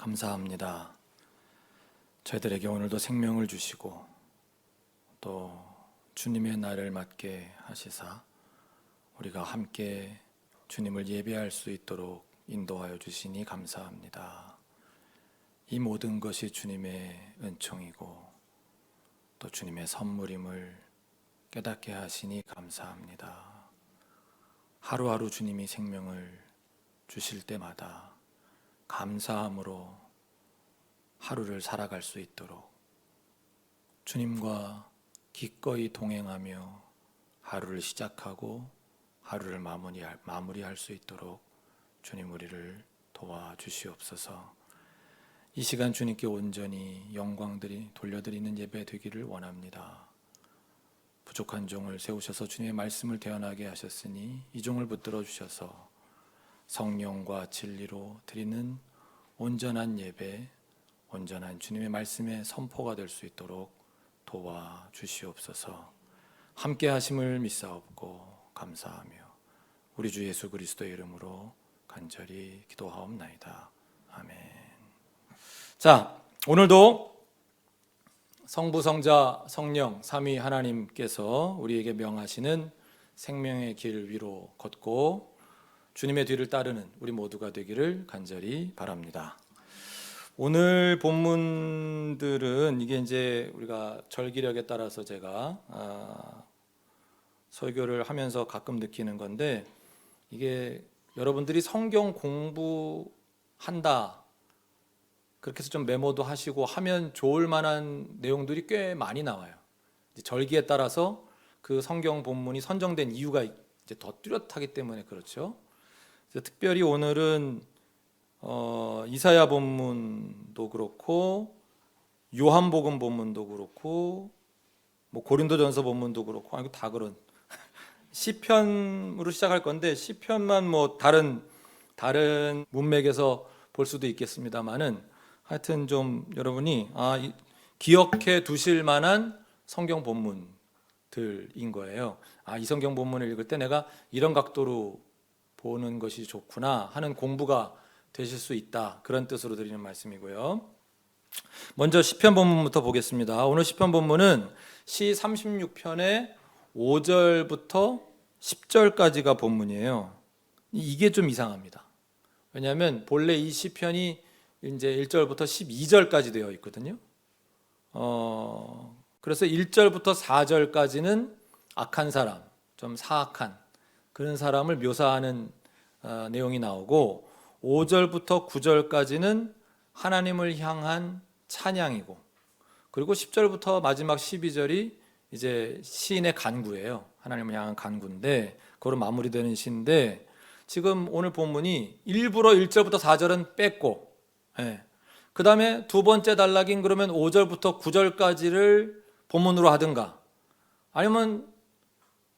감사합니다. 저희들에게 오늘도 생명을 주시고 또 주님의 날을 맞게 하시사 우리가 함께 주님을 예배할 수 있도록 인도하여 주시니 감사합니다. 이 모든 것이 주님의 은총이고 또 주님의 선물임을 깨닫게 하시니 감사합니다. 하루하루 주님이 생명을 주실 때마다 감사함으로 하루를 살아갈 수 있도록 주님과 기꺼이 동행하며 하루를 시작하고 하루를 마무리할 수 있도록 주님 우리를 도와주시옵소서. 이 시간 주님께 온전히 영광들이 돌려드리는 예배 되기를 원합니다. 부족한 종을 세우셔서 주님의 말씀을 대언하게 하셨으니 이 종을 붙들어 주셔서 성령과 진리로 드리는 온전한 예배, 온전한 주님의 말씀의 선포가 될 수 있도록 도와주시옵소서. 함께 하심을 믿사옵고 감사하며 우리 주 예수 그리스도의 이름으로 간절히 기도하옵나이다. 아멘. 자, 오늘도 성부, 성자, 성령 삼위 하나님께서 우리에게 명하시는 생명의 길 위로 걷고 주님의 뒤를 따르는 우리 모두가 되기를 간절히 바랍니다. 오늘 본문들은 이게 이제 우리가 절기력에 따라서 제가 설교를 하면서 가끔 느끼는 건데, 이게 여러분들이 성경 공부한다 그렇게 해서 좀 메모도 하시고 하면 좋을 만한 내용들이 꽤 많이 나와요. 절기에 따라서 그 성경 본문이 선정된 이유가 이제 더 뚜렷하기 때문에 그렇죠. 그래서 특별히 오늘은 이사야 본문도 그렇고 요한복음 본문도 그렇고 뭐 고린도전서 본문도 그렇고 이거 다 그런 시편으로 시작할 건데, 시편만 뭐 다른 문맥에서 볼 수도 있겠습니다만은 하여튼 좀 여러분이 기억해 두실 만한 성경 본문들인 거예요. 이 성경 본문을 읽을 때 내가 이런 각도로 보는 것이 좋구나 하는 공부가 되실 수 있다, 그런 뜻으로 드리는 말씀이고요. 먼저 시편 본문부터 보겠습니다. 오늘 시편 본문은 시 36편의 5절부터 10절까지가 본문이에요. 이게 좀 이상합니다. 왜냐하면 본래 이 시편이 이제 1절부터 12절까지 되어 있거든요. 그래서 1절부터 4절까지는 악한 사람, 좀 사악한 그런 사람을 묘사하는 내용이 나오고, 5절부터 9절까지는 하나님을 향한 찬양이고, 그리고 10절부터 마지막 12절이 이제 시인의 간구예요. 하나님을 향한 간구인데 그거로 마무리되는 시인데, 지금 오늘 본문이 일부러 1절부터 4절은 뺐고, 그 다음에 두 번째 단락인 그러면 5절부터 9절까지를 본문으로 하든가, 아니면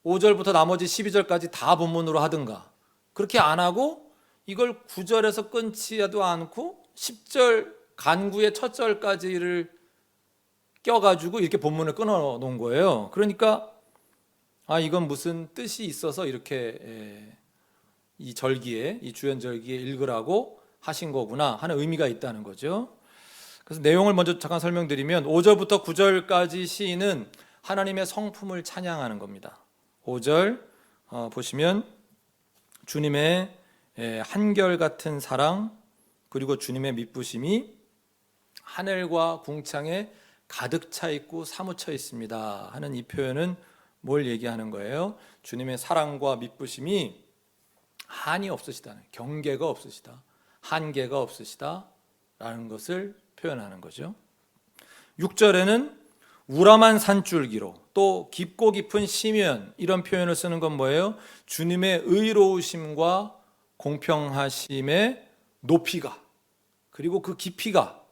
5절부터 나머지 12절까지 다 본문으로 하든가, 그렇게 안 하고 이걸 9절에서 끊지도 않고 10절 간구의 첫 절까지를 껴가지고 이렇게 본문을 끊어 놓은 거예요. 그러니까 이건 무슨 뜻이 있어서 이렇게 이 절기에, 이 주연절기에 읽으라고 하신 거구나 하는 의미가 있다는 거죠. 그래서 내용을 먼저 잠깐 설명드리면, 5절부터 9절까지 시인은 하나님의 성품을 찬양하는 겁니다. 5절 보시면 주님의 한결같은 사랑, 그리고 주님의 미쁘심이 하늘과 궁창에 가득 차 있고 사무쳐 있습니다 하는 이 표현은 뭘 얘기하는 거예요? 주님의 사랑과 미쁘심이 한이 없으시다는, 경계가 없으시다, 한계가 없으시다 라는 것을 표현하는 거죠. 6절에는 우람한 산줄기로, 또 깊고 깊은 심연, 이런 표현을 쓰는 건 뭐예요? 주님의 의로우심과 공평하심의 높이가, 그리고 그 깊이가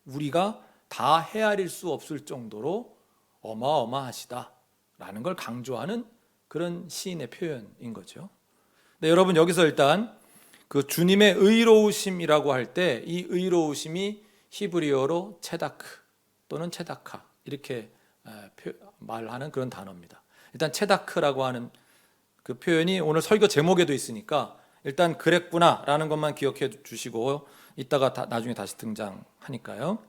우리가 다 헤아릴 수 없을 정도로 어마어마하시다라는 걸 강조하는 그런 시인의 표현인 거죠. 네, 여러분 여기서 일단 그 주님의 의로우심이라고 할 때 이 의로우심이 히브리어로 체다크 또는 체다카 이렇게 말하는 그런 단어입니다. 일단 체다크라고 하는 그 표현이 오늘 설교 제목에도 있으니까 일단 그랬구나라는 것만 기억해 주시고 이따가 나중에 다시 등장하니까요.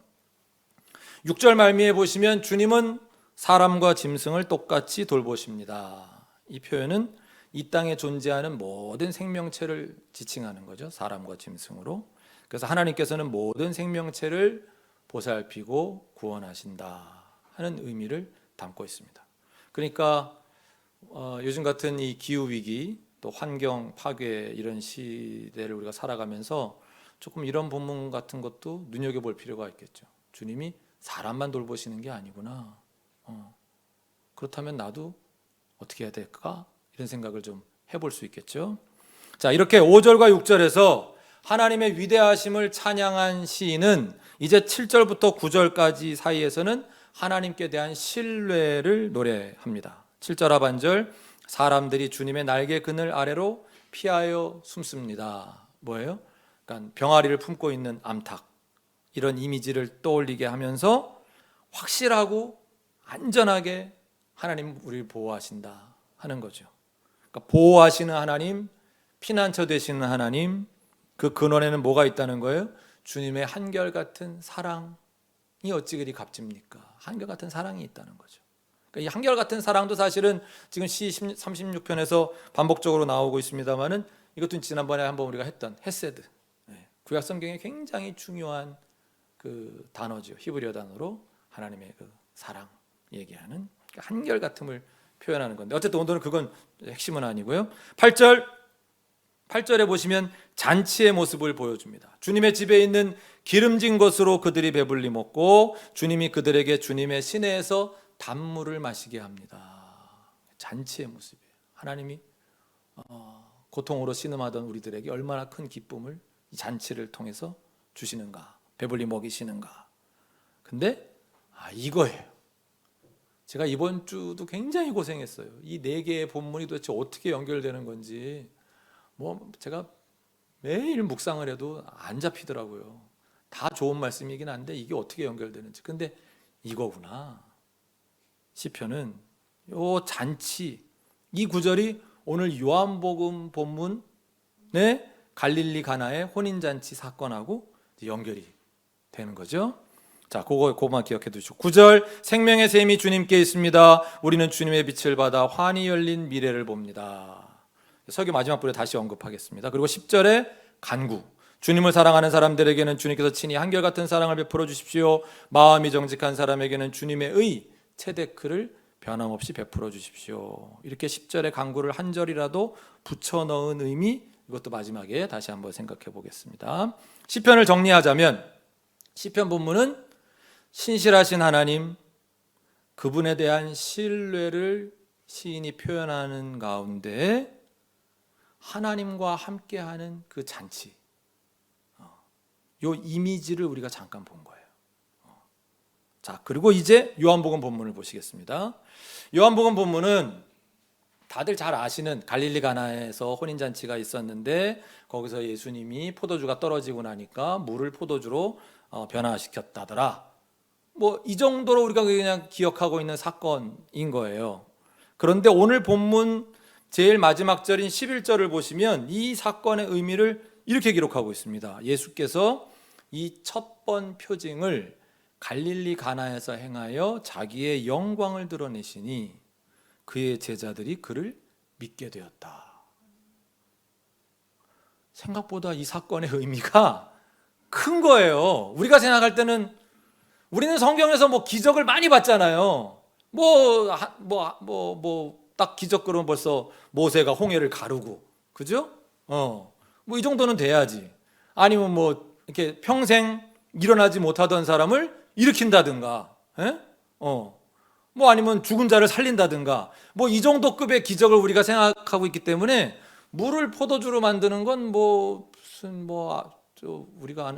6절 말미에 보시면 주님은 사람과 짐승을 똑같이 돌보십니다. 이 표현은 이 땅에 존재하는 모든 생명체를 지칭하는 거죠. 사람과 짐승으로. 그래서 하나님께서는 모든 생명체를 보살피고 구원하신다 하는 의미를 담고 있습니다. 그러니까 요즘 같은 이 기후 위기 또 환경 파괴 이런 시대를 우리가 살아가면서 조금 이런 본문 같은 것도 눈여겨볼 필요가 있겠죠. 주님이 사람만 돌보시는 게 아니구나. 그렇다면 나도 어떻게 해야 될까? 이런 생각을 좀 해볼 수 있겠죠. 자, 이렇게 5절과 6절에서 하나님의 위대하심을 찬양한 시인은 이제 7절부터 9절까지 사이에서는 하나님께 대한 신뢰를 노래합니다. 7절 하반절, 사람들이 주님의 날개 그늘 아래로 피하여 숨습니다. 뭐예요? 그러니까 병아리를 품고 있는 암탉, 이런 이미지를 떠올리게 하면서 확실하고 안전하게 하나님 우리를 보호하신다 하는 거죠. 그러니까 보호하시는 하나님, 피난처 되시는 하나님, 그 근원에는 뭐가 있다는 거예요? 주님의 한결같은 사랑이 어찌 그리 값집니까? 한결같은 사랑이 있다는 거죠. 그러니까 이 한결같은 사랑도 사실은 지금 시 36편에서 반복적으로 나오고 있습니다만은 이것도 지난번에 한번 우리가 했던 헤세드, 구약 성경에 굉장히 중요한 그 단어죠. 히브리어 단어로 하나님의 그 사랑 얘기하는 한결같음을 표현하는 건데, 어쨌든 오늘은 그건 핵심은 아니고요. 8절에 보시면 잔치의 모습을 보여줍니다. 주님의 집에 있는 기름진 것으로 그들이 배불리 먹고 주님이 그들에게 주님의 시내에서 단물을 마시게 합니다. 잔치의 모습이에요. 하나님이 고통으로 신음하던 우리들에게 얼마나 큰 기쁨을 이 잔치를 통해서 주시는가, 배불리 먹이시는가. 근데 이거예요. 제가 이번 주도 굉장히 고생했어요. 이 4개의 본문이 도대체 어떻게 연결되는 건지 제가 매일 묵상을 해도 안 잡히더라고요. 다 좋은 말씀이긴 한데 이게 어떻게 연결되는지. 근데 이거구나. 시편은 요 잔치, 이 구절이 오늘 요한복음 본문의 갈릴리 가나의 혼인잔치 사건하고 연결이 되는 거죠. 자, 그거만 기억해 두시고 9절, 생명의 샘이 주님께 있습니다. 우리는 주님의 빛을 받아 환히 열린 미래를 봅니다. 설교 마지막 부분에 다시 언급하겠습니다. 그리고 10절에 간구, 주님을 사랑하는 사람들에게는 주님께서 친히 한결같은 사랑을 베풀어 주십시오. 마음이 정직한 사람에게는 주님의 의 체데크를 변함없이 베풀어 주십시오. 이렇게 10절에 간구를 한 절이라도 붙여 넣은 의미, 이것도 마지막에 다시 한번 생각해 보겠습니다. 시편을 정리하자면 시편 본문은 신실하신 하나님, 그분에 대한 신뢰를 시인이 표현하는 가운데 하나님과 함께하는 그 잔치, 요 이미지를 우리가 잠깐 본 거예요. 자, 그리고 이제 요한복음 본문을 보시겠습니다. 요한복음 본문은 다들 잘 아시는 갈릴리 가나에서 혼인잔치가 있었는데 거기서 예수님이 포도주가 떨어지고 나니까 물을 포도주로 변화시켰다더라. 이 정도로 우리가 그냥 기억하고 있는 사건인 거예요. 그런데 오늘 본문 제일 마지막 절인 11절을 보시면 이 사건의 의미를 이렇게 기록하고 있습니다. 예수께서 이 첫 번 표징을 갈릴리 가나에서 행하여 자기의 영광을 드러내시니 그의 제자들이 그를 믿게 되었다. 생각보다 이 사건의 의미가 큰 거예요. 우리가 생각할 때는 우리는 성경에서 기적을 많이 봤잖아요. 딱 기적 그러면 벌써 모세가 홍해를 가르고, 그죠? 이 정도는 돼야지. 아니면 이렇게 평생 일어나지 못하던 사람을 일으킨다든가, 아니면 죽은 자를 살린다든가, 이 정도 급의 기적을 우리가 생각하고 있기 때문에 물을 포도주로 만드는 건 우리가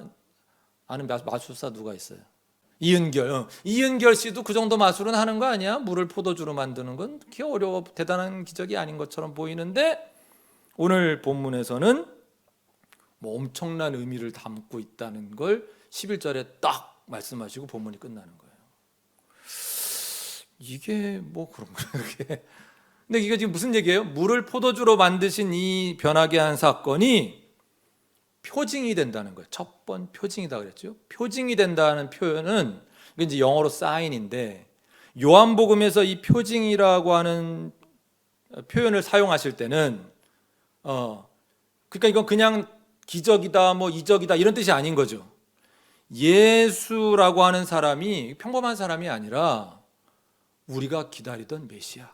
아는 마술사 누가 있어요? 이은결 씨도 그 정도 마술은 하는 거 아니야? 물을 포도주로 만드는 건 그렇게 대단한 기적이 아닌 것처럼 보이는데 오늘 본문에서는 엄청난 의미를 담고 있다는 걸 11절에 딱 말씀하시고 본문이 끝나는 거예요. 이게 그런 거예요. 근데 이게 지금 무슨 얘기예요? 물을 포도주로 만드신 이 변하게 한 사건이 표징이 된다는 거예요. 첫 번 표징이다 그랬죠. 표징이 된다는 표현은 이게 이제 영어로 사인인데, 요한복음에서 이 표징이라고 하는 표현을 사용하실 때는 그러니까 이건 그냥 기적이다 뭐 이적이다 이런 뜻이 아닌 거죠. 예수라고 하는 사람이 평범한 사람이 아니라 우리가 기다리던 메시아,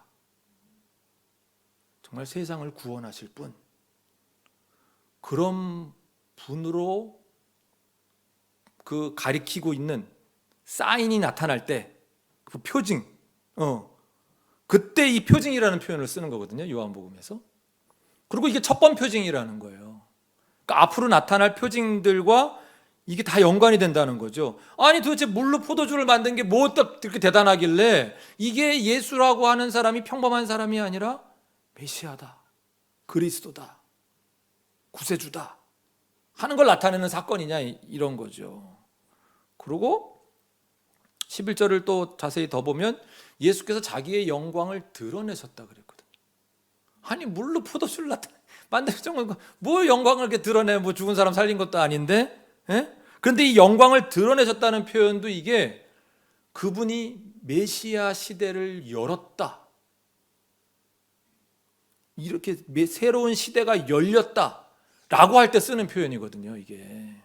정말 세상을 구원하실 분, 그런 분으로 그 가리키고 있는 사인이 나타날 때 그 표징, 그때 이 표징이라는 표현을 쓰는 거거든요, 요한복음에서. 그리고 이게 첫 번 표징이라는 거예요. 그러니까 앞으로 나타날 표징들과 이게 다 연관이 된다는 거죠. 아니 도대체 물로 포도주를 만든 게 뭐 그렇게 대단하길래 이게 예수라고 하는 사람이 평범한 사람이 아니라 메시아다, 그리스도다, 구세주다 하는 걸 나타내는 사건이냐, 이런 거죠. 그리고 11절을 또 자세히 더 보면 예수께서 자기의 영광을 드러내셨다 그랬거든요. 아니 물로 포도주를 만들 정말 뭐 영광을 이렇게 드러내, 뭐 죽은 사람 살린 것도 아닌데, 그런데 이 영광을 드러내셨다는 표현도 이게 그분이 메시아 시대를 열었다, 이렇게 새로운 시대가 열렸다라고 할 때 쓰는 표현이거든요, 이게.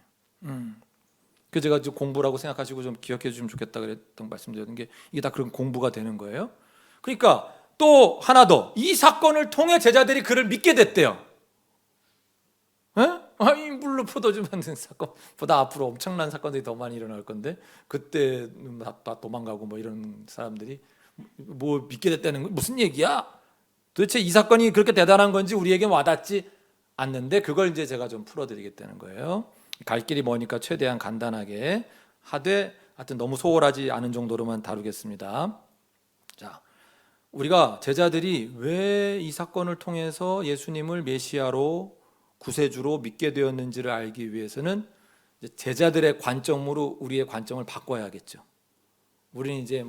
그 제가 좀 공부라고 생각하시고 좀 기억해 주시면 좋겠다 그랬던 말씀드렸던 게 이게 다 그런 공부가 되는 거예요. 그러니까 또 하나 더, 이 사건을 통해 제자들이 그를 믿게 됐대요. 이 물로 포도주 만든 사건보다 앞으로 엄청난 사건들이 더 많이 일어날 건데, 그때 다 도망가고 뭐 이런 사람들이 뭐 믿게 됐다는 건 무슨 얘기야? 도대체 이 사건이 그렇게 대단한 건지 우리에게 와닿지 않는데, 그걸 이제 제가 좀 풀어드리겠다는 거예요. 갈 길이 머니까 최대한 간단하게 하되, 하여튼 너무 소홀하지 않은 정도로만 다루겠습니다. 자, 우리가 제자들이 왜 이 사건을 통해서 예수님을 메시아로, 구세주로 믿게 되었는지를 알기 위해서는 제자들의 관점으로 우리의 관점을 바꿔야겠죠. 우리는 이제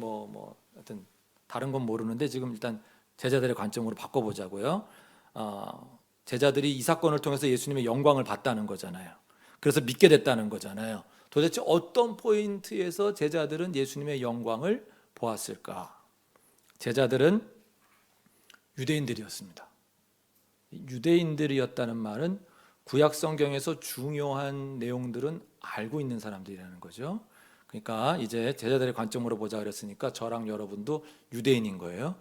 하여튼 다른 건 모르는데 지금 일단 제자들의 관점으로 바꿔보자고요. 제자들이 이 사건을 통해서 예수님의 영광을 봤다는 거잖아요. 그래서 믿게 됐다는 거잖아요. 도대체 어떤 포인트에서 제자들은 예수님의 영광을 보았을까? 제자들은 유대인들이었습니다. 유대인들이었다는 말은 구약 성경에서 중요한 내용들은 알고 있는 사람들이라는 거죠. 그러니까 이제 제자들의 관점으로 보자 그랬으니까 저랑 여러분도 유대인인 거예요.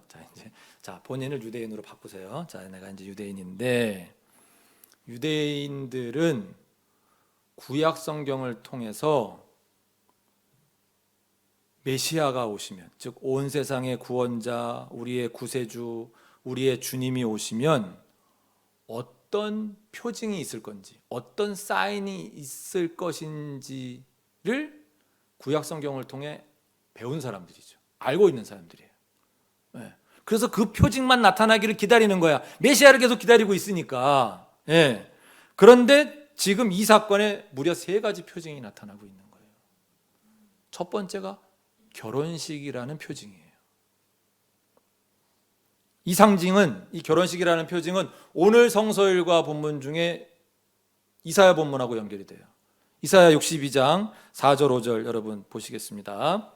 자, 본인을 유대인으로 바꾸세요. 자, 내가 이제 유대인인데, 유대인들은 구약 성경을 통해서 메시아가 오시면, 즉 온 세상의 구원자, 우리의 구세주, 우리의 주님이 오시면 어떤 표징이 있을 건지, 어떤 사인이 있을 것인지를 구약 성경을 통해 배운 사람들이죠. 알고 있는 사람들이에요. 그래서 그 표징만 나타나기를 기다리는 거야. 메시아를 계속 기다리고 있으니까. 그런데 지금 이 사건에 무려 3가지 표징이 나타나고 있는 거예요. 첫 번째가 결혼식이라는 표징이에요. 이 상징은, 이 결혼식이라는 표징은 오늘 성서일과 본문 중에 이사야 본문하고 연결이 돼요. 이사야 62장 4절 5절 여러분 보시겠습니다.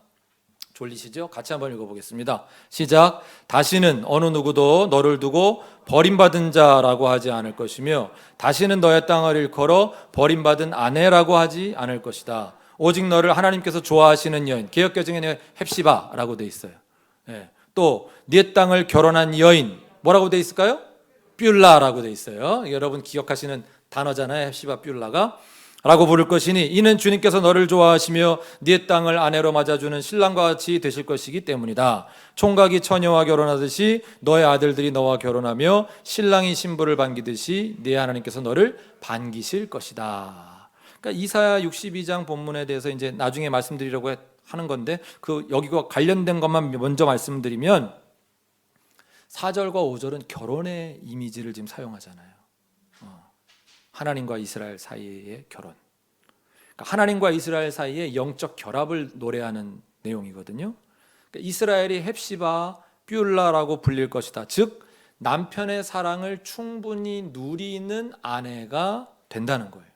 졸리시죠? 같이 한번 읽어보겠습니다. 시작. 다시는 어느 누구도 너를 두고 버림받은 자라고 하지 않을 것이며 다시는 너의 땅을 일컬어 버림받은 아내라고 하지 않을 것이다. 오직 너를 하나님께서 좋아하시는 여인, 개역개정에는 헵시바라고 돼 있어요. 또 네 땅을 결혼한 여인, 뭐라고 돼 있을까요? 뷸라라고 돼 있어요. 여러분 기억하시는 단어잖아요. 헵시바 뷸라가. 라고 부를 것이니 이는 주님께서 너를 좋아하시며 네 땅을 아내로 맞아주는 신랑과 같이 되실 것이기 때문이다. 총각이 처녀와 결혼하듯이 너의 아들들이 너와 결혼하며 신랑이 신부를 반기듯이 네 하나님께서 너를 반기실 것이다. 그러니까 이사야 62장 본문에 대해서 이제 나중에 말씀드리려고 하는 건데, 그 여기와 관련된 것만 먼저 말씀드리면 4절과 5절은 결혼의 이미지를 지금 사용하잖아요. 하나님과 이스라엘 사이의 결혼. 그러니까 하나님과 이스라엘 사이의 영적 결합을 노래하는 내용이거든요. 그러니까 이스라엘이 헵시바 뷸라라고 불릴 것이다. 즉 남편의 사랑을 충분히 누리는 아내가 된다는 거예요.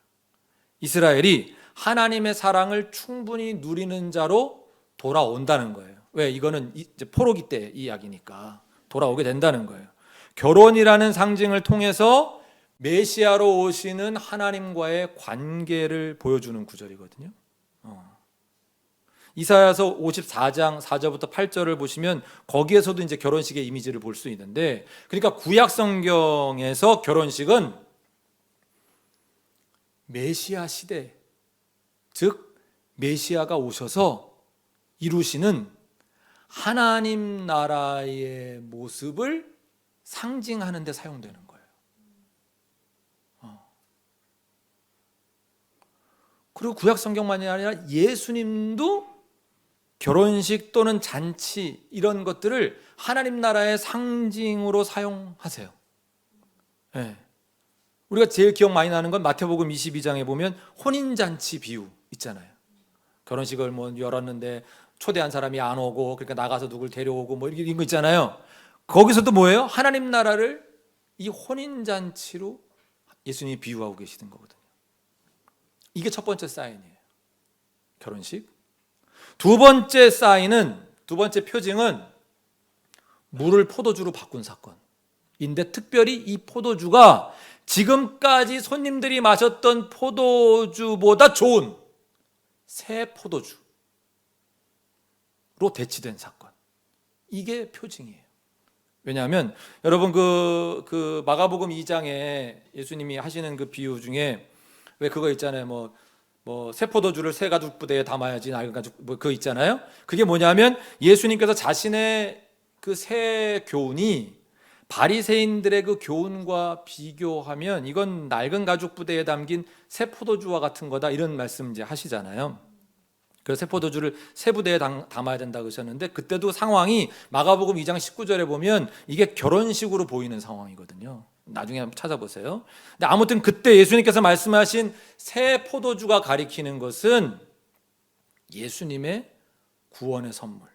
이스라엘이 하나님의 사랑을 충분히 누리는 자로 돌아온다는 거예요. 왜? 이거는 이제 포로기 때 이야기니까 돌아오게 된다는 거예요. 결혼이라는 상징을 통해서 메시아로 오시는 하나님과의 관계를 보여주는 구절이거든요. 이사야서 54장 4절부터 8절을 보시면 거기에서도 이제 결혼식의 이미지를 볼 수 있는데, 그러니까 구약 성경에서 결혼식은 메시아 시대, 즉 메시아가 오셔서 이루시는 하나님 나라의 모습을 상징하는 데 사용되는 거예요. 그리고 구약 성경만이 아니라 예수님도 결혼식 또는 잔치 이런 것들을 하나님 나라의 상징으로 사용하세요. 네. 우리가 제일 기억 많이 나는 건 마태복음 22장에 보면 혼인잔치 비유 있잖아요. 결혼식을 뭐 열었는데 초대한 사람이 안 오고, 그러니까 나가서 누굴 데려오고 뭐 이런 거 있잖아요. 거기서도 뭐예요? 하나님 나라를 이 혼인잔치로 예수님이 비유하고 계시는 거거든요. 이게 첫 번째 사인이에요. 결혼식. 두 번째 사인은, 두 번째 표징은 물을 포도주로 바꾼 사건인데, 특별히 이 포도주가 지금까지 손님들이 마셨던 포도주보다 좋은 새 포도주로 대치된 사건. 이게 표징이에요. 왜냐하면 여러분 그 마가복음 2장에 예수님이 하시는 그 비유 중에 왜 그거 있잖아요. 뭐 새 포도주를 새 가죽 부대에 담아야지 낡은 가죽, 뭐 그거 있잖아요. 그게 뭐냐면 예수님께서 자신의 그 새 교훈이 바리새인들의 그 교훈과 비교하면 이건 낡은 가죽 부대에 담긴 새 포도주와 같은 거다, 이런 말씀 이제 하시잖아요. 그래서 새 포도주를 새 부대에 담아야 된다고 하셨는데, 그때도 상황이 마가복음 2장 19절에 보면 이게 결혼식으로 보이는 상황이거든요. 나중에 한번 찾아보세요. 근데 아무튼 그때 예수님께서 말씀하신 새 포도주가 가리키는 것은 예수님의 구원의 선물,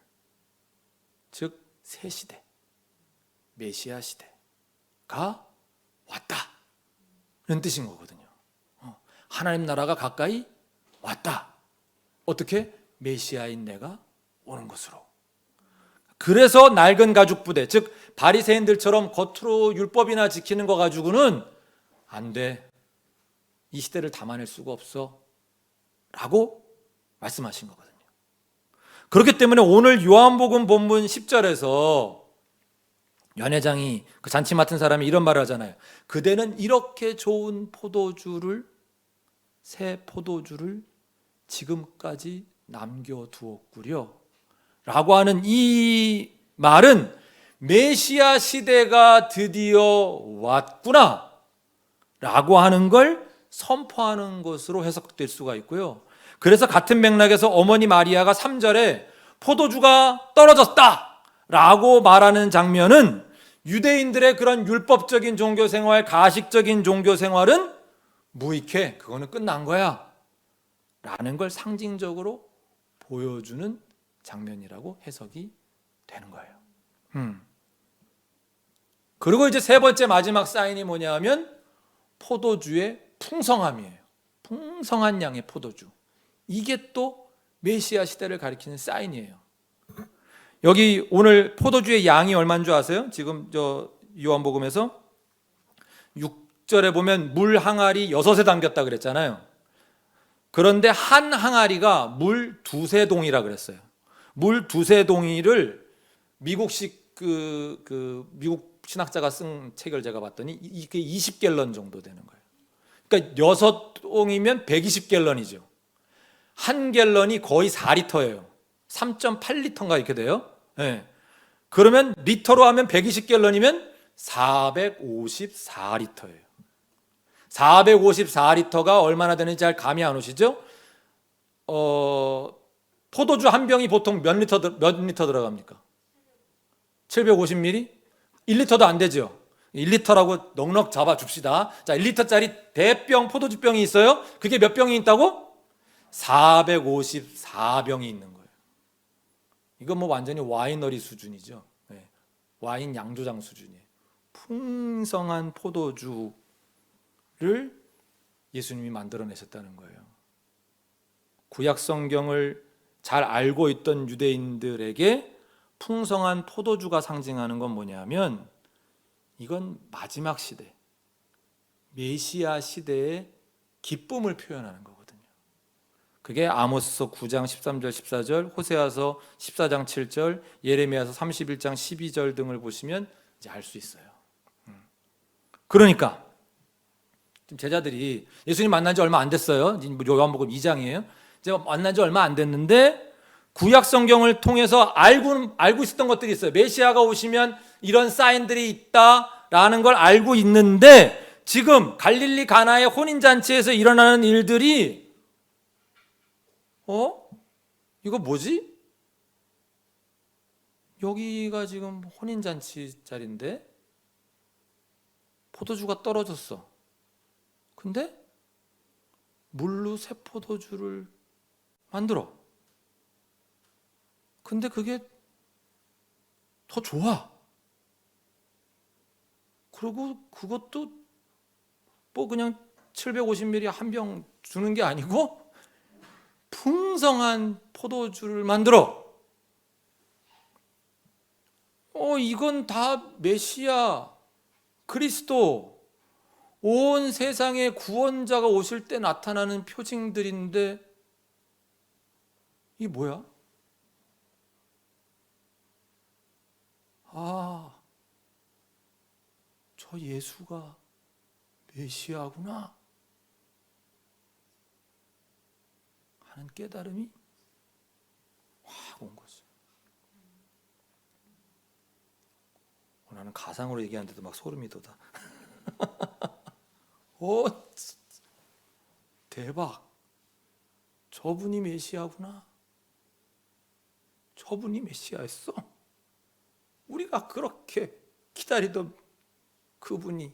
즉 새 시대, 메시아 시대가 왔다, 이런 뜻인 거거든요. 하나님 나라가 가까이 왔다. 어떻게? 메시아인 내가 오는 것으로. 그래서 낡은 가죽 부대, 즉 바리새인들처럼 겉으로 율법이나 지키는 거 가지고는 안 돼, 이 시대를 담아낼 수가 없어 라고 말씀하신 거거든요. 그렇기 때문에 오늘 요한복음 본문 10절에서 연회장이, 그 잔치 맡은 사람이 이런 말을 하잖아요. 그대는 이렇게 좋은 포도주를, 새 포도주를 지금까지 남겨두었구려 라고 하는 이 말은 메시아 시대가 드디어 왔구나 라고 하는 걸 선포하는 것으로 해석될 수가 있고요. 그래서 같은 맥락에서 어머니 마리아가 3절에 포도주가 떨어졌다 라고 말하는 장면은 유대인들의 그런 율법적인 종교생활, 가식적인 종교생활은 무익해, 그거는 끝난 거야 라는 걸 상징적으로 보여주는 장면이라고 해석이 되는 거예요. 그리고 이제 세 번째 마지막 사인이 뭐냐 하면 포도주의 풍성함이에요. 풍성한 양의 포도주. 이게 또 메시아 시대를 가리키는 사인이에요. 여기 오늘 포도주의 양이 얼마인 줄 아세요? 지금 저 요한복음에서 6절에 보면 물 항아리 6에 담겼다 그랬잖아요. 그런데 한 항아리가 물 2-3동이라 그랬어요. 물 2-3동이를 미국식 미국 신학자가 쓴 책을 제가 봤더니 이게 20갤런 정도 되는 거예요. 그러니까 6동이면 120갤런이죠. 한 갤런이 거의 4리터예요. 3.8리터인가 이렇게 돼요. 네. 그러면 리터로 하면 120갤런이면 454리터예요. 454리터가 얼마나 되는지 잘 감이 안 오시죠? 포도주 한 병이 보통 몇 리터 들어갑니까? 750ml? 1리터도 안 되죠. 1리터라고 넉넉 잡아줍시다. 자, 1리터짜리 대병 포도주병이 있어요. 그게 몇 병이 있다고? 454병이 있는 거예요. 이건 뭐 완전히 와이너리 수준이죠. 네. 와인 양조장 수준이에요. 풍성한 포도주를 예수님이 만들어내셨다는 거예요. 구약 성경을 잘 알고 있던 유대인들에게 풍성한 포도주가 상징하는 건 뭐냐면 이건 마지막 시대, 메시아 시대의 기쁨을 표현하는 거거든요. 그게 아모스서 9장 13절 14절, 호세아서 14장 7절, 예레미야서 31장 12절 등을 보시면 이제 알 수 있어요. 그러니까 지금 제자들이 예수님 만난 지 얼마 안 됐어요. 요한복음 2장이에요. 제가 만난 지 얼마 안 됐는데 구약 성경을 통해서 알고 있었던 것들이 있어요. 메시아가 오시면 이런 사인들이 있다라는 걸 알고 있는데 지금 갈릴리 가나의 혼인잔치에서 일어나는 일들이 이거 뭐지? 여기가 지금 혼인잔치 자리인데 포도주가 떨어졌어. 근데 물로 새 포도주를 만들어. 근데 그게 더 좋아. 그리고 그것도 뭐 그냥 750ml 한 병 주는 게 아니고 풍성한 포도주를 만들어. 이건 다 메시아, 그리스도, 온 세상의 구원자가 오실 때 나타나는 표징들인데 이게 뭐야? 저 예수가 메시아구나 하는 깨달음이 확 온 거죠. 나는 가상으로 얘기하는데도 막 소름이 돋아. 대박. 저분이 메시아구나. 저분이 메시아였어. 우리가 그렇게 기다리던 그분이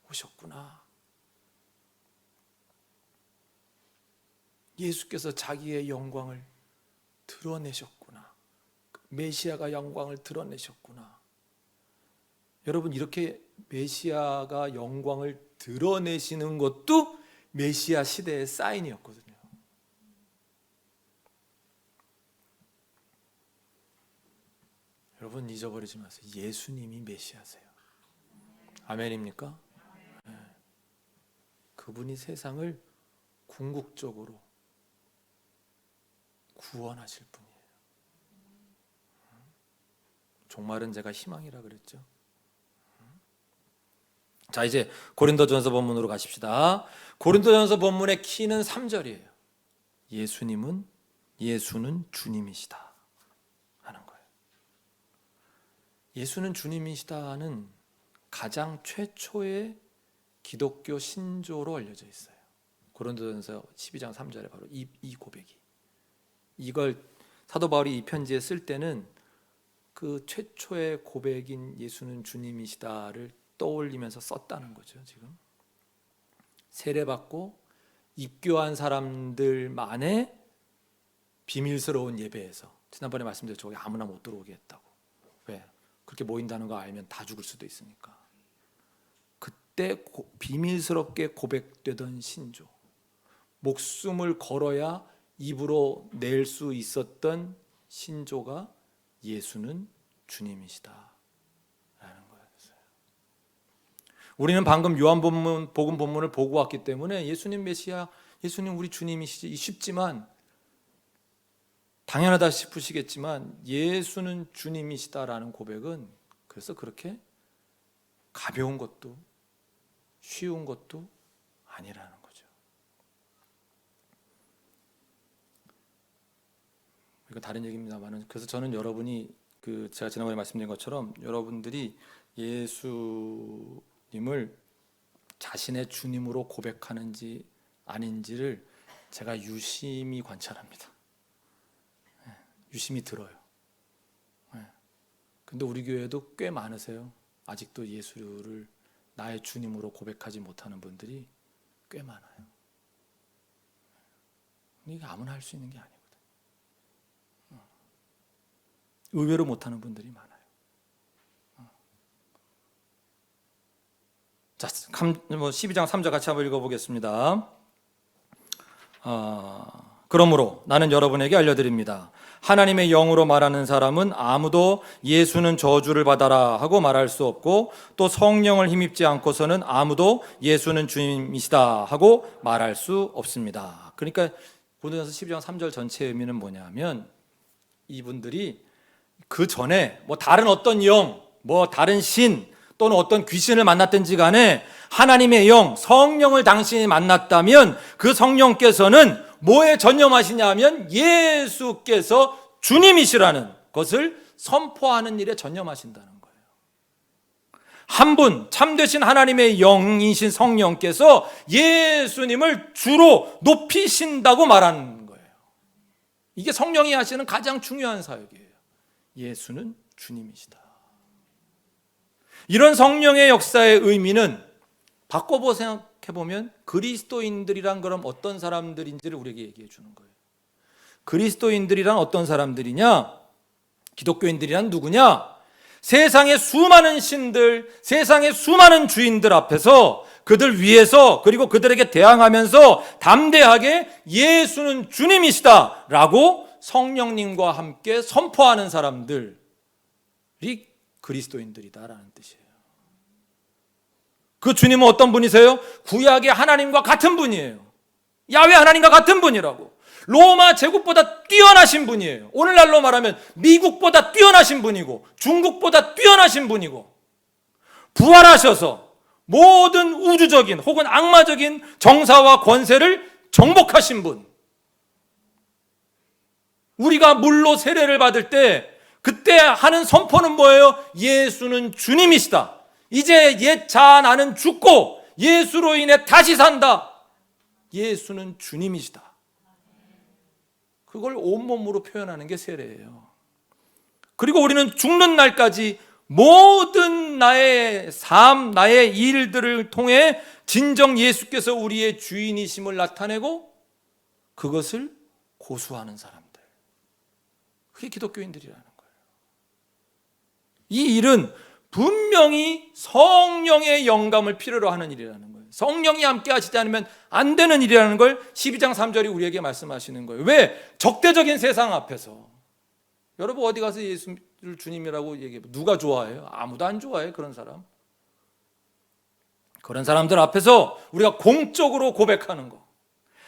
오셨구나. 예수께서 자기의 영광을 드러내셨구나. 메시아가 영광을 드러내셨구나. 여러분, 이렇게 메시아가 영광을 드러내시는 것도 메시아 시대의 사인이었거든요. 여러분, 잊어버리지 마세요. 예수님이 메시아세요. 아멘입니까? 네. 그분이 세상을 궁극적으로 구원하실 분이에요. 종말은 제가 희망이라 그랬죠. 자, 이제 고린도전서 본문으로 가십시다. 고린도전서 본문의 키는 3절이에요. 예수는 주님이시다 하는 거예요. 예수는 주님이시다는 가장 최초의 기독교 신조로 알려져 있어요. 고린도전서 12장 3절에 바로 이 고백이, 이걸 사도 바울이 이 편지에 쓸 때는 그 최초의 고백인 예수는 주님이시다를 떠올리면서 썼다는 거죠. 지금 세례받고 입교한 사람들만의 비밀스러운 예배에서, 지난번에 말씀드렸죠. 아무나 못 들어오게 했다고. 왜? 그렇게 모인다는 거 알면 다 죽을 수도 있으니까. 그때 비밀스럽게 고백되던 신조, 목숨을 걸어야 입으로 낼 수 있었던 신조가 예수는 주님이시다 라는 거였어요. 우리는 방금 요한복음 본문을 보고 왔기 때문에 예수님 메시아, 예수님 우리 주님이시지 쉽지만, 당연하다 싶으시겠지만 예수는 주님이시다라는 고백은 그래서 그렇게 가벼운 것도 쉬운 것도 아니라는 거죠. 이거 다른 얘기입니다만은, 그래서 저는 여러분이 제가 지난번에 말씀드린 것처럼 여러분들이 예수님을 자신의 주님으로 고백하는지 아닌지를 제가 유심히 관찰합니다. 유심히 들어요. 근데 우리 교회도 꽤 많으세요. 아직도 예수를 나의 주님으로 고백하지 못하는 분들이 꽤 많아요. 이게 아무나 할 수 있는 게 아니거든. 의외로 못하는 분들이 많아요. 자, 12장 3절 같이 한번 읽어보겠습니다. 그러므로 나는 여러분에게 알려드립니다. 하나님의 영으로 말하는 사람은 아무도 예수는 저주를 받아라 하고 말할 수 없고, 또 성령을 힘입지 않고서는 아무도 예수는 주님이시다 하고 말할 수 없습니다. 그러니까 고린도전서 12장 3절 전체의 의미는 뭐냐면, 이분들이 그 전에 다른 어떤 영, 다른 신 또는 어떤 귀신을 만났든지 간에 하나님의 영, 성령을 당신이 만났다면 그 성령께서는 뭐에 전념하시냐면 예수께서 주님이시라는 것을 선포하는 일에 전념하신다는 거예요. 한 분 참되신 하나님의 영이신 성령께서 예수님을 주로 높이신다고 말하는 거예요. 이게 성령이 하시는 가장 중요한 사역이에요. 예수는 주님이시다. 이런 성령의 역사의 의미는 바꿔보 생각해보면 그리스도인들이란 그럼 어떤 사람들인지를 우리에게 얘기해 주는 거예요. 그리스도인들이란 어떤 사람들이냐? 기독교인들이란 누구냐? 세상의 수많은 신들, 세상의 수많은 주인들 앞에서 그들 위에서 그리고 그들에게 대항하면서 담대하게 예수는 주님이시다 라고 성령님과 함께 선포하는 사람들이 그리스도인들이다라는 뜻이에요. 그 주님은 어떤 분이세요? 구약의 하나님과 같은 분이에요. 야훼 하나님과 같은 분이라고. 로마 제국보다 뛰어나신 분이에요. 오늘날로 말하면 미국보다 뛰어나신 분이고 중국보다 뛰어나신 분이고, 부활하셔서 모든 우주적인 혹은 악마적인 정사와 권세를 정복하신 분. 우리가 물로 세례를 받을 때 그때 하는 선포는 뭐예요? 예수는 주님이시다. 이제 옛 자 나는 죽고 예수로 인해 다시 산다. 예수는 주님이시다. 그걸 온몸으로 표현하는 게 세례예요. 그리고 우리는 죽는 날까지 모든 나의 삶, 나의 일들을 통해 진정 예수께서 우리의 주인이심을 나타내고 그것을 고수하는 사람들. 그게 기독교인들이라는 거예요. 이 일은 분명히 성령의 영감을 필요로 하는 일이라는 거예요. 성령이 함께 하시지 않으면 안 되는 일이라는 걸 12장 3절이 우리에게 말씀하시는 거예요. 왜? 적대적인 세상 앞에서. 여러분 어디 가서 예수를 주님이라고 얘기해, 누가 좋아해요? 아무도 안 좋아해. 그런 사람. 그런 사람들 앞에서 우리가 공적으로 고백하는 거,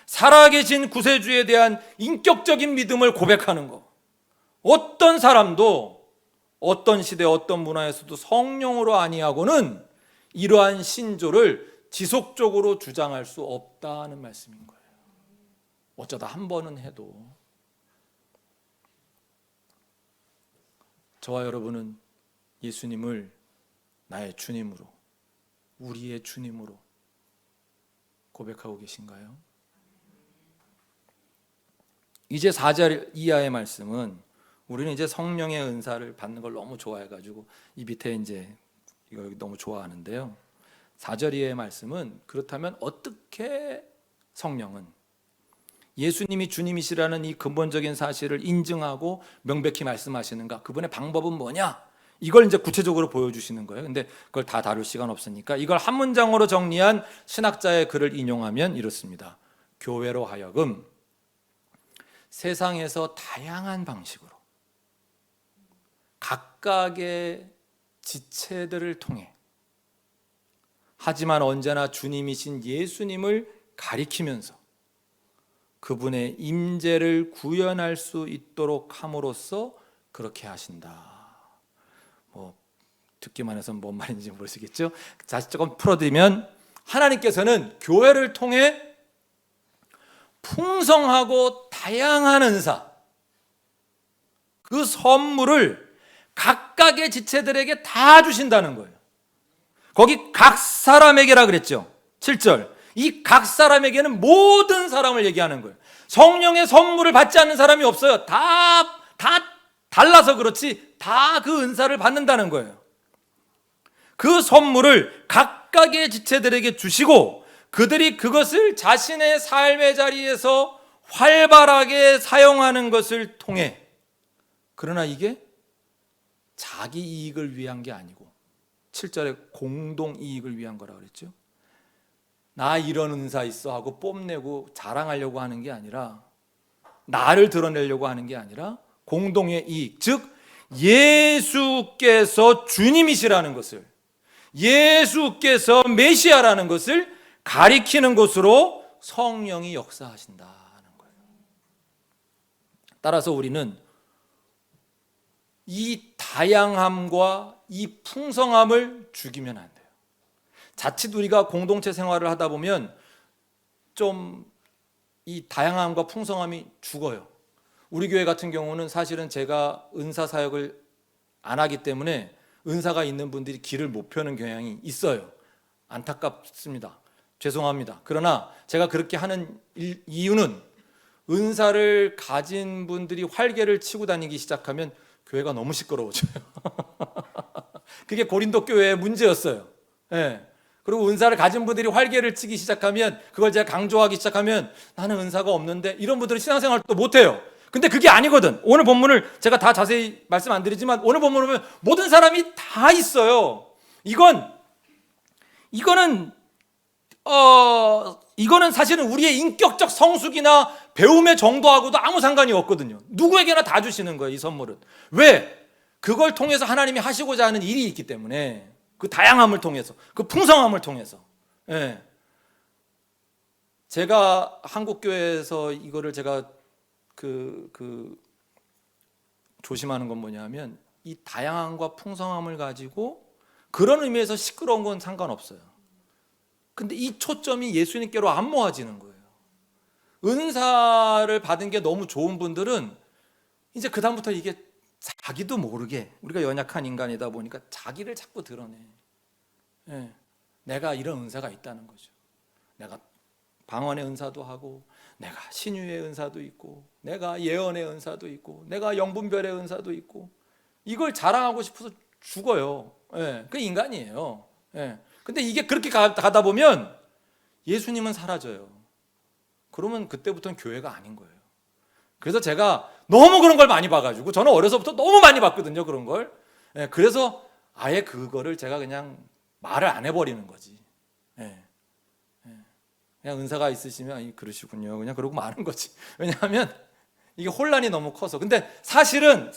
살아계신 구세주에 대한 인격적인 믿음을 고백하는 거. 어떤 사람도 어떤 시대 어떤 문화에서도 성령으로 아니하고는 이러한 신조를 지속적으로 주장할 수 없다는 말씀인 거예요. 어쩌다 한 번은 해도. 저와 여러분은 예수님을 나의 주님으로, 우리의 주님으로 고백하고 계신가요? 이제 4절 이하의 말씀은 우리는 이제 성령의 은사를 받는 걸 너무 좋아해가지고 이 밑에 이제 이거 너무 좋아하는데요. 4절 이하의 말씀은 그렇다면 어떻게 성령은 예수님이 주님이시라는 이 근본적인 사실을 인증하고 명백히 말씀하시는가? 그분의 방법은 뭐냐? 이걸 이제 구체적으로 보여주시는 거예요. 근데 그걸 다 다룰 시간 없으니까 이걸 한 문장으로 정리한 신학자의 글을 인용하면 이렇습니다. 교회로 하여금 세상에서 다양한 방식으로 각각의 지체들을 통해, 하지만 언제나 주님이신 예수님을 가리키면서 그분의 임재를 구현할 수 있도록 함으로써 그렇게 하신다. 듣기만 해서 뭔 말인지 모르시겠죠? 다시 조금 풀어드리면, 하나님께서는 교회를 통해 풍성하고 다양한 은사, 그 선물을 각각의 지체들에게 다 주신다는 거예요. 거기 각 사람에게라 그랬죠. 7절. 이 각 사람에게는 모든 사람을 얘기하는 거예요. 성령의 선물을 받지 않는 사람이 없어요. 다 달라서 그렇지 다 그 은사를 받는다는 거예요. 그 선물을 각각의 지체들에게 주시고 그들이 그것을 자신의 삶의 자리에서 활발하게 사용하는 것을 통해, 그러나 이게 자기 이익을 위한 게 아니고 7절에 공동 이익을 위한 거라 그랬죠. 나 이런 은사 있어 하고 뽐내고 자랑하려고 하는 게 아니라, 나를 드러내려고 하는 게 아니라 공동의 이익, 즉 예수께서 주님이시라는 것을, 예수께서 메시아라는 것을 가리키는 것으로 성령이 역사하신다는 거예요. 따라서 우리는 이 다양함과 이 풍성함을 죽이면 안 돼요. 자칫 우리가 공동체 생활을 하다 보면 좀 이 다양함과 풍성함이 죽어요. 우리 교회 같은 경우는 사실은 제가 은사 사역을 안 하기 때문에 은사가 있는 분들이 길을 못 펴는 경향이 있어요. 안타깝습니다. 죄송합니다. 그러나 제가 그렇게 하는 이유는 은사를 가진 분들이 활개를 치고 다니기 시작하면 교회가 너무 시끄러워져요. 그게 고린도 교회의 문제였어요. 네. 그리고 은사를 가진 분들이 활개를 치기 시작하면, 그걸 제가 강조하기 시작하면 나는 은사가 없는데, 이런 분들은 신앙생활도 못해요. 근데 그게 아니거든. 오늘 본문을 제가 다 자세히 말씀 안 드리지만 오늘 본문을 보면 모든 사람이 다 있어요. 이거는 사실은 우리의 인격적 성숙이나 배움의 정도하고도 아무 상관이 없거든요. 누구에게나 다 주시는 거예요, 이 선물은. 왜? 그걸 통해서 하나님이 하시고자 하는 일이 있기 때문에, 그 다양함을 통해서, 그 풍성함을 통해서. 예. 제가 한국교회에서 이거를 제가 조심하는 건 뭐냐면, 이 다양함과 풍성함을 가지고 그런 의미에서 시끄러운 건 상관없어요. 근데 이 초점이 예수님께로 안 모아지는 거예요. 은사를 받은 게 너무 좋은 분들은 이제 그다음부터 이게 자기도 모르게, 우리가 연약한 인간이다 보니까 자기를 자꾸 드러내. 예, 내가 이런 은사가 있다는 거죠. 내가 방언의 은사도 하고, 내가 신유의 은사도 있고, 내가 예언의 은사도 있고, 내가 영분별의 은사도 있고, 이걸 자랑하고 싶어서 죽어요. 예, 그 인간이에요. 예. 근데 이게 그렇게 가다 보면 예수님은 사라져요. 그러면 그때부터는 교회가 아닌 거예요. 그래서 제가 너무 그런 걸 많이 봐가지고, 저는 어려서부터 너무 많이 봤거든요, 그런 걸. 예, 그래서 아예 그거를 제가 그냥 말을 안 해버리는 거지. 예. 그냥 은사가 있으시면 그러시군요, 그냥 그러고 마는 거지. 왜냐하면 이게 혼란이 너무 커서. 근데 사실은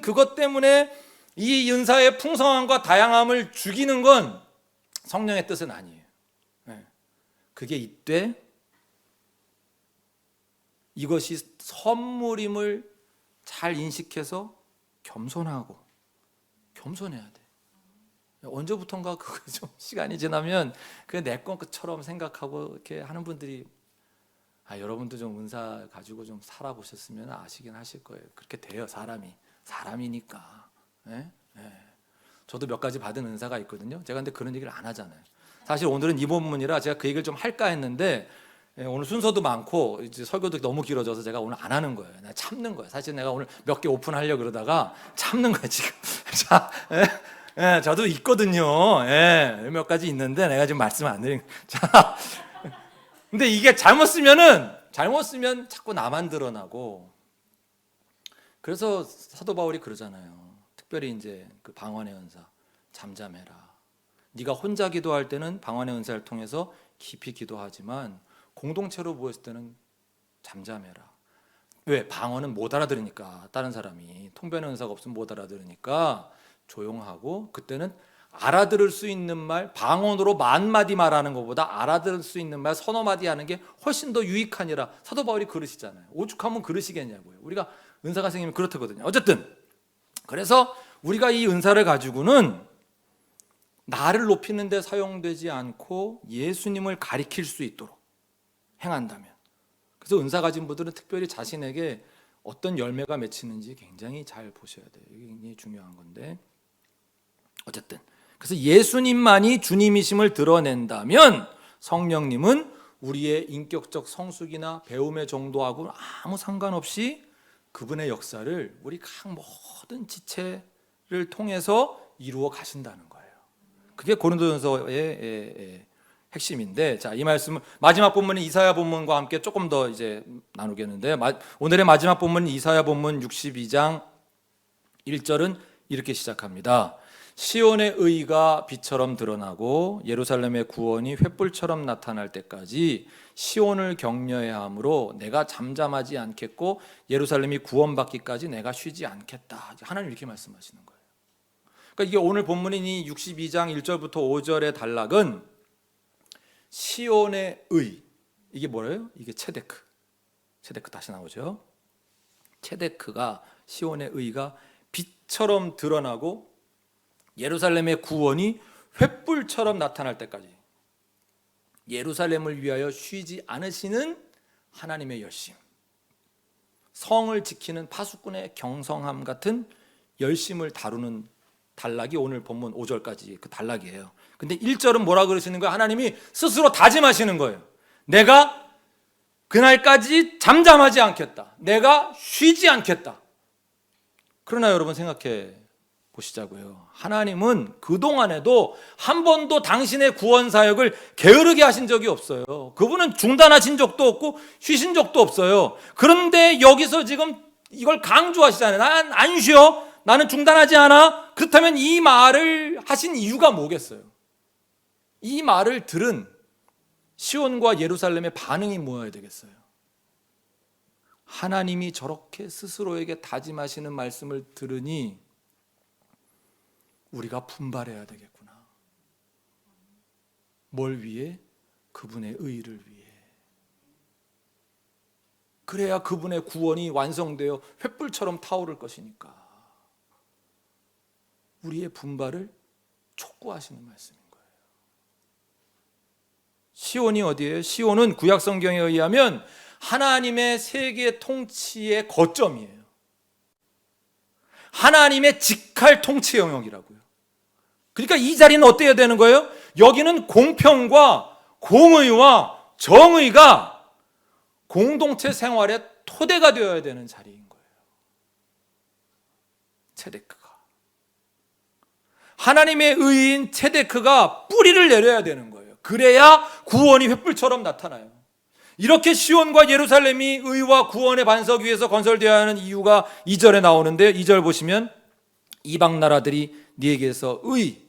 그것 때문에 이 은사의 풍성함과 다양함을 죽이는 건 성령의 뜻은 아니에요. 예. 그게 이때 이것이 선물임을 잘 인식해서 겸손해야 돼. 언제부턴가 그거 좀 시간이 지나면 그게 내 것처럼 생각하고 이렇게 하는 분들이, 여러분도 좀 은사 가지고 좀 살아보셨으면 아시긴 하실 거예요. 그렇게 돼요. 사람이니까. 예? 예. 저도 몇 가지 받은 은사가 있거든요. 제가 근데 그런 얘기를 안 하잖아요. 사실 오늘은 이 본문이라 제가 그 얘기를 좀 할까 했는데, 오늘 순서도 많고 이제 설교도 너무 길어져서 제가 오늘 안 하는 거예요. 내가 참는 거예요. 사실 내가 오늘 몇 개 오픈하려고 그러다가 참는 거예요, 지금. 자, 저도 있거든요. 몇 가지 있는데 내가 지금 말씀 안 드린. 자, 근데 이게 잘못 쓰면 자꾸 나만 드러나고. 그래서 사도 바울이 그러잖아요. 특별히 이제 그 방언의 은사, 잠잠해라. 네가 혼자 기도할 때는 방언의 은사를 통해서 깊이 기도하지만 공동체로 모였을 때는 잠잠해라. 왜? 방언은 못 알아들으니까. 다른 사람이 통변의 은사가 없으면 못 알아들으니까 조용하고, 그때는 알아들을 수 있는 말, 방언으로 10,000마디 말하는 것보다 알아들을 수 있는 말 3-4마디 하는 게 훨씬 더 유익하니라. 사도 바울이 그러시잖아요. 오죽하면 그러시겠냐고요. 우리가 은사가 생기면 그렇다거든요. 어쨌든 그래서 우리가 이 은사를 가지고는 나를 높이는 데 사용되지 않고 예수님을 가리킬 수 있도록 행한다면, 그래서 은사 가진 분들은 특별히 자신에게 어떤 열매가 맺히는지 굉장히 잘 보셔야 돼요. 이게 굉장히 중요한 건데, 어쨌든 그래서 예수님만이 주님이심을 드러낸다면 성령님은 우리의 인격적 성숙이나 배움의 정도하고 아무 상관없이 그분의 역사를 우리 각 모든 지체를 통해서 이루어 가신다는 거예요. 그게 고린도전서의 핵심인데, 자, 이 말씀은 마지막 본문인 이사야 본문과 함께 조금 더 이제 나누겠는데, 오늘의 마지막 본문은 이사야 본문 62장 1절은 이렇게 시작합니다. 시온의 의가 빛처럼 드러나고 예루살렘의 구원이 횃불처럼 나타날 때까지 시온을 격려해야 하므로 내가 잠잠하지 않겠고 예루살렘이 구원받기까지 내가 쉬지 않겠다. 하나님 이렇게 말씀하시는 거예요. 그러니까 이게 오늘 본문인 이 62장 1절부터 5절의 단락은 시온의 의, 이게 뭐예요? 이게 체데크 다시 나오죠. 체데크가, 시온의 의가 빛처럼 드러나고 예루살렘의 구원이 횃불처럼 나타날 때까지 예루살렘을 위하여 쉬지 않으시는 하나님의 열심, 성을 지키는 파수꾼의 경성함 같은 열심을 다루는 단락이 오늘 본문 5절까지 그 단락이에요. 근데 1절은 뭐라 그러시는 거예요? 하나님이 스스로 다짐하시는 거예요. 내가 그날까지 잠잠하지 않겠다. 내가 쉬지 않겠다. 그러나 여러분 생각해 보시자고요. 하나님은 그동안에도 한 번도 당신의 구원 사역을 게으르게 하신 적이 없어요. 그분은 중단하신 적도 없고 쉬신 적도 없어요. 그런데 여기서 지금 이걸 강조하시잖아요. 난 안 쉬어. 나는 중단하지 않아. 그렇다면 이 말을 하신 이유가 뭐겠어요? 이 말을 들은 시온과 예루살렘의 반응이 뭐여야 되겠어요? 하나님이 저렇게 스스로에게 다짐하시는 말씀을 들으니 우리가 분발해야 되겠구나. 뭘 위해? 그분의 의를 위해. 그래야 그분의 구원이 완성되어 횃불처럼 타오를 것이니까. 우리의 분발을 촉구하시는 말씀인 거예요. 시온이 어디예요? 시온은 구약 성경에 의하면 하나님의 세계 통치의 거점이에요. 하나님의 직할 통치 영역이라고요. 그러니까 이 자리는 어때야 되는 거예요? 여기는 공평과 공의와 정의가 공동체 생활의 토대가 되어야 되는 자리인 거예요. 체데크가, 하나님의 의인 체데크가 뿌리를 내려야 되는 거예요. 그래야 구원이 횃불처럼 나타나요. 이렇게 시온과 예루살렘이 의와 구원의 반석 위에서 건설되어야 하는 이유가 2절에 나오는데, 2절 보시면 이방 나라들이 네게서 의,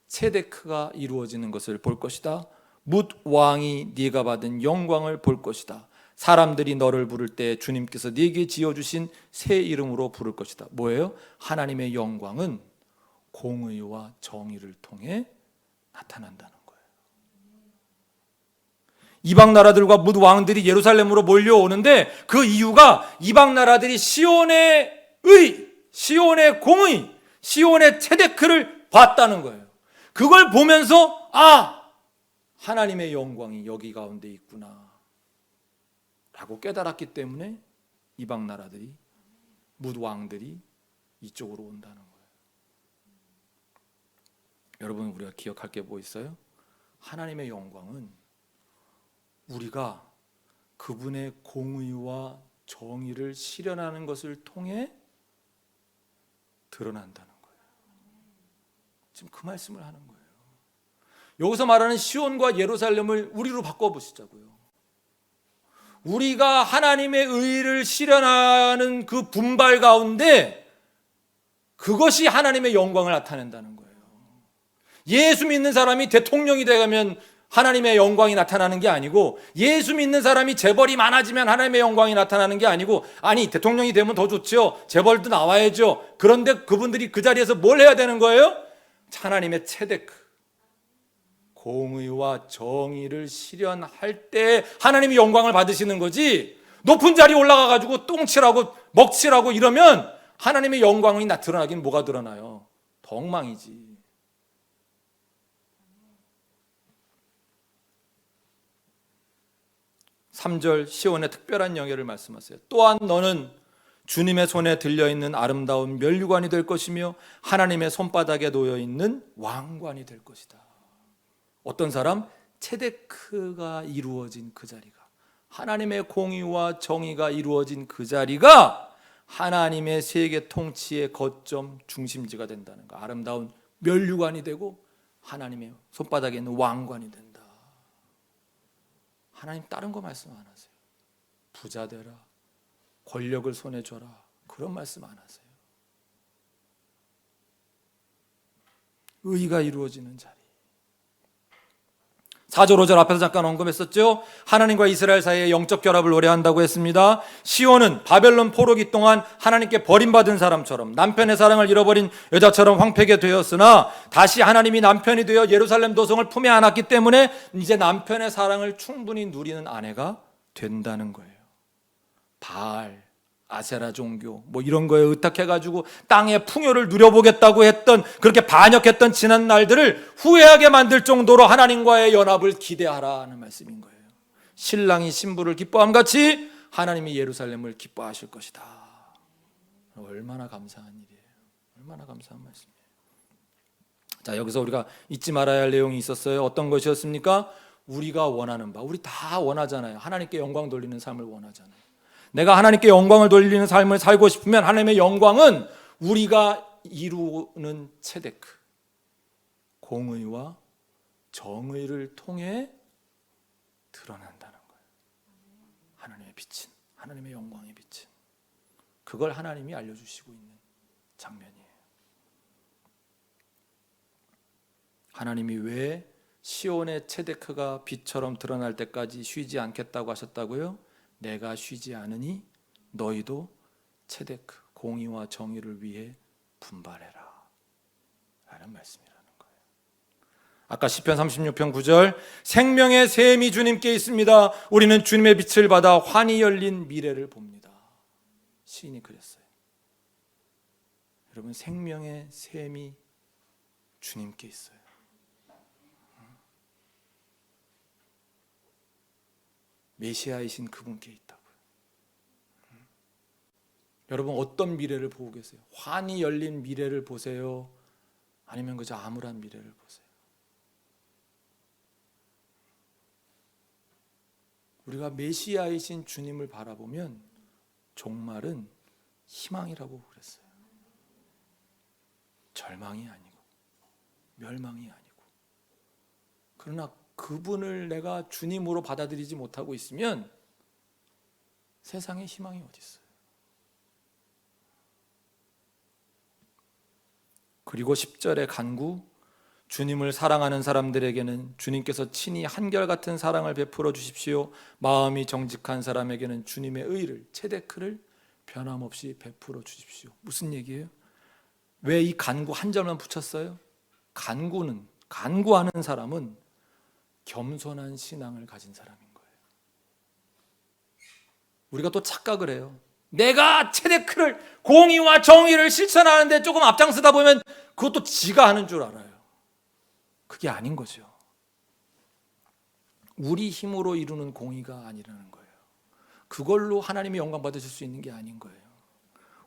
체데크가 이루어지는 것을 볼 것이다. 뭇 왕이 네가 받은 영광을 볼 것이다. 사람들이 너를 부를 때 주님께서 네게 지어주신 새 이름으로 부를 것이다. 뭐예요? 하나님의 영광은 공의와 정의를 통해 나타난다는 거예요. 이방 나라들과 뭇 왕들이 예루살렘으로 몰려오는데 그 이유가 이방 나라들이 시온의 의, 시온의 공의, 시온의 체데크를 봤다는 거예요. 그걸 보면서 하나님의 영광이 여기 가운데 있구나 라고 깨달았기 때문에 이방 나라들이, 뭇 왕들이 이쪽으로 온다는 거예요. 여러분, 우리가 기억할 게 뭐 있어요? 하나님의 영광은 우리가 그분의 공의와 정의를 실현하는 것을 통해 드러난다는 거예요. 지금 그 말씀을 하는 거예요. 여기서 말하는 시온과 예루살렘을 우리로 바꿔보시자고요. 우리가 하나님의 의를 실현하는 그 분발 가운데 그것이 하나님의 영광을 나타낸다는 거예요. 예수 믿는 사람이 대통령이 되면 하나님의 영광이 나타나는 게 아니고, 예수 믿는 사람이 재벌이 많아지면 하나님의 영광이 나타나는 게 아니고, 아니 대통령이 되면 더 좋죠. 재벌도 나와야죠. 그런데 그분들이 그 자리에서 뭘 해야 되는 거예요? 하나님의 체데크, 공의와 정의를 실현할 때 하나님이 영광을 받으시는 거지, 높은 자리에 올라가가지고 똥칠하고 먹칠하고 이러면 하나님의 영광이 드러나긴 뭐가 드러나요? 더 엉망이지. 3절 시온의 특별한 영예를 말씀하세요. 또한 너는 주님의 손에 들려있는 아름다운 면류관이 될 것이며 하나님의 손바닥에 놓여있는 왕관이 될 것이다. 어떤 사람? 체데크가 이루어진 그 자리가, 하나님의 공의와 정의가 이루어진 그 자리가 하나님의 세계 통치의 거점, 중심지가 된다는 거. 아름다운 면류관이 되고 하나님의 손바닥에 있는 왕관이 된다. 하나님 다른 거 말씀 안 하세요. 부자 되라, 권력을 손에 쥐라, 그런 말씀 안 하세요. 의가 이루어지는 자리. 4절 5절 앞에서 잠깐 언급했었죠. 하나님과 이스라엘 사이에 영적 결합을 노래한다고 했습니다. 시온은 바벨론 포로기 동안 하나님께 버림받은 사람처럼, 남편의 사랑을 잃어버린 여자처럼 황폐게 되었으나 다시 하나님이 남편이 되어 예루살렘 도성을 품에 안았기 때문에 이제 남편의 사랑을 충분히 누리는 아내가 된다는 거예요. 바알, 아세라 종교 뭐 이런 거에 의탁해가지고 땅의 풍요를 누려보겠다고 했던, 그렇게 반역했던 지난 날들을 후회하게 만들 정도로 하나님과의 연합을 기대하라는 말씀인 거예요. 신랑이 신부를 기뻐함 같이 하나님이 예루살렘을 기뻐하실 것이다. 얼마나 감사한 일이에요. 얼마나 감사한 말씀이에요. 자, 여기서 우리가 잊지 말아야 할 내용이 있었어요. 어떤 것이었습니까? 우리가 원하는 바, 우리 다 원하잖아요. 하나님께 영광 돌리는 삶을 원하잖아요. 내가 하나님께 영광을 돌리는 삶을 살고 싶으면 하나님의 영광은 우리가 이루는 체데크, 공의와 정의를 통해 드러난다는 거예요. 하나님의 빛은, 하나님의 영광의 빛은, 그걸 하나님이 알려주시고 있는 장면이에요. 하나님이 왜 시온의 체데크가 빛처럼 드러날 때까지 쉬지 않겠다고 하셨다고요? 내가 쉬지 않으니 너희도 체데크, 공의와 정의를 위해 분발해라 라는 말씀이라는 거예요. 아까 시편 36편 9절, 생명의 샘이 주님께 있습니다. 우리는 주님의 빛을 받아 환히 열린 미래를 봅니다. 시인이 그랬어요. 여러분, 생명의 샘이 주님께 있어요. 메시아이신 그분께 있다고요. 여러분, 어떤 미래를 보고 계세요? 환히 열린 미래를 보세요? 아니면 그저 암울한 미래를 보세요? 우리가 메시아이신 주님을 바라보면 종말은 희망이라고 그랬어요. 절망이 아니고 멸망이 아니고. 그러나 그분을 내가 주님으로 받아들이지 못하고 있으면 세상에 희망이 어디 있어요? 그리고 10절의 간구, 주님을 사랑하는 사람들에게는 주님께서 친히 한결같은 사랑을 베풀어 주십시오. 마음이 정직한 사람에게는 주님의 의를, 체데크를 변함없이 베풀어 주십시오. 무슨 얘기예요? 왜 이 간구 한 절만 붙였어요? 간구하는 사람은 겸손한 신앙을 가진 사람인 거예요. 우리가 또 착각을 해요. 내가 체데크를, 공의와 정의를 실천하는데 조금 앞장서다 보면 그것도 지가 하는 줄 알아요. 그게 아닌 거죠. 우리 힘으로 이루는 공의가 아니라는 거예요. 그걸로 하나님의 영광 받으실 수 있는 게 아닌 거예요.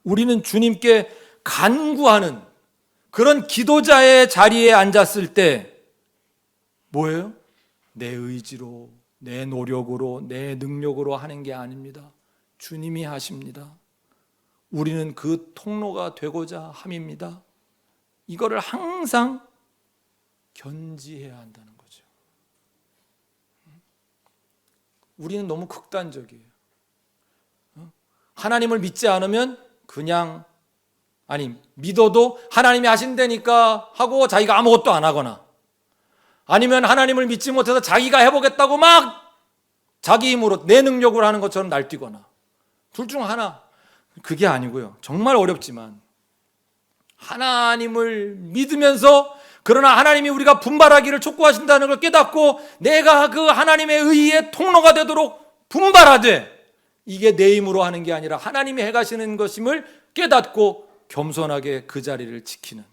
우리는 주님께 간구하는 그런 기도자의 자리에 앉았을 때 뭐예요? 내 의지로, 내 노력으로, 내 능력으로 하는 게 아닙니다. 주님이 하십니다. 우리는 그 통로가 되고자 함입니다. 이거를 항상 견지해야 한다는 거죠. 우리는 너무 극단적이에요. 하나님을 믿지 않으면 그냥, 믿어도 하나님이 하신다니까 하고 자기가 아무것도 안 하거나, 아니면 하나님을 믿지 못해서 자기가 해보겠다고 막 자기 힘으로 내 능력으로 하는 것처럼 날뛰거나, 둘 중 하나. 그게 아니고요. 정말 어렵지만 하나님을 믿으면서, 그러나 하나님이 우리가 분발하기를 촉구하신다는 걸 깨닫고 내가 그 하나님의 의의 통로가 되도록 분발하되, 이게 내 힘으로 하는 게 아니라 하나님이 해가시는 것임을 깨닫고 겸손하게 그 자리를 지키는,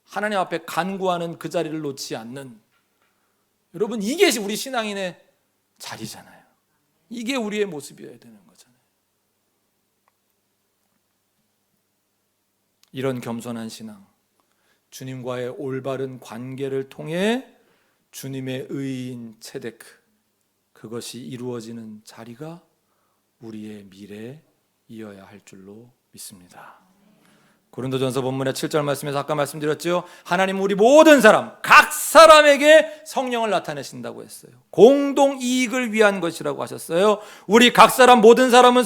하나님 앞에 간구하는 그 자리를 놓지 않는, 여러분, 이게 우리 신앙인의 자리잖아요. 이게 우리의 모습이어야 되는 거잖아요. 이런 겸손한 신앙, 주님과의 올바른 관계를 통해 주님의 의인 체데크, 그것이 이루어지는 자리가 우리의 미래이어야 할 줄로 믿습니다. 고린도전서 본문의 7절 말씀에서 아까 말씀드렸죠. 하나님은 우리 모든 사람, 각 사람에게 성령을 나타내신다고 했어요. 공동 이익을 위한 것이라고 하셨어요. 우리 각 사람, 모든 사람은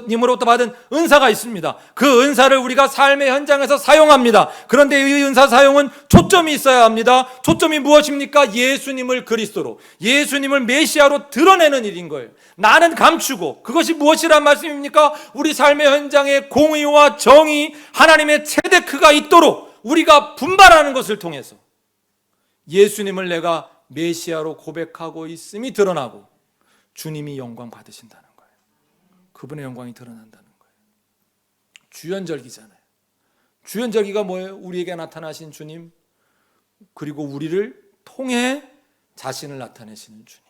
님으로부터 받은 은사가 있습니다. 그 은사를 우리가 삶의 현장에서 사용합니다. 그런데 이 은사 사용은 초점이 있어야 합니다. 초점이 무엇입니까? 예수님을 그리스도로, 예수님을 메시아로 드러내는 일인 거예요. 나는 감추고, 그것이 무엇이란 말씀입니까? 우리 삶의 현장에 공의와 정의, 하나님의 체데크가 있도록 우리가 분발하는 것을 통해서 예수님을 내가 메시아로 고백하고 있음이 드러나고 주님이 영광 받으신다는 거예요. 그분의 영광이 드러난다는 거예요. 주연절기잖아요. 주연절기가 뭐예요? 우리에게 나타나신 주님, 그리고 우리를 통해 자신을 나타내시는 주님.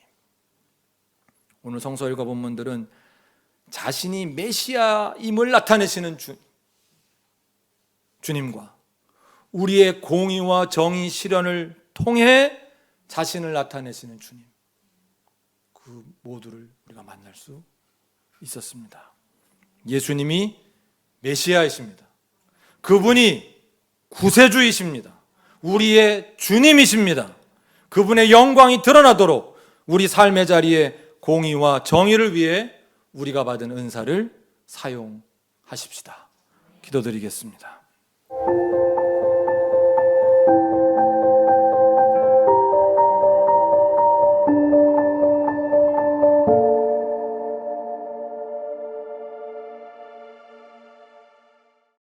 오늘 성서 읽어 본문들은 자신이 메시아임을 나타내시는 주님과 우리의 공의와 정의 실현을 통해 자신을 나타내시는 주님, 그 모두를 우리가 만날 수 있었습니다. 예수님이 메시아이십니다. 그분이 구세주이십니다. 우리의 주님이십니다. 그분의 영광이 드러나도록 우리 삶의 자리에 공의와 정의를 위해 우리가 받은 은사를 사용하십시다. 기도드리겠습니다.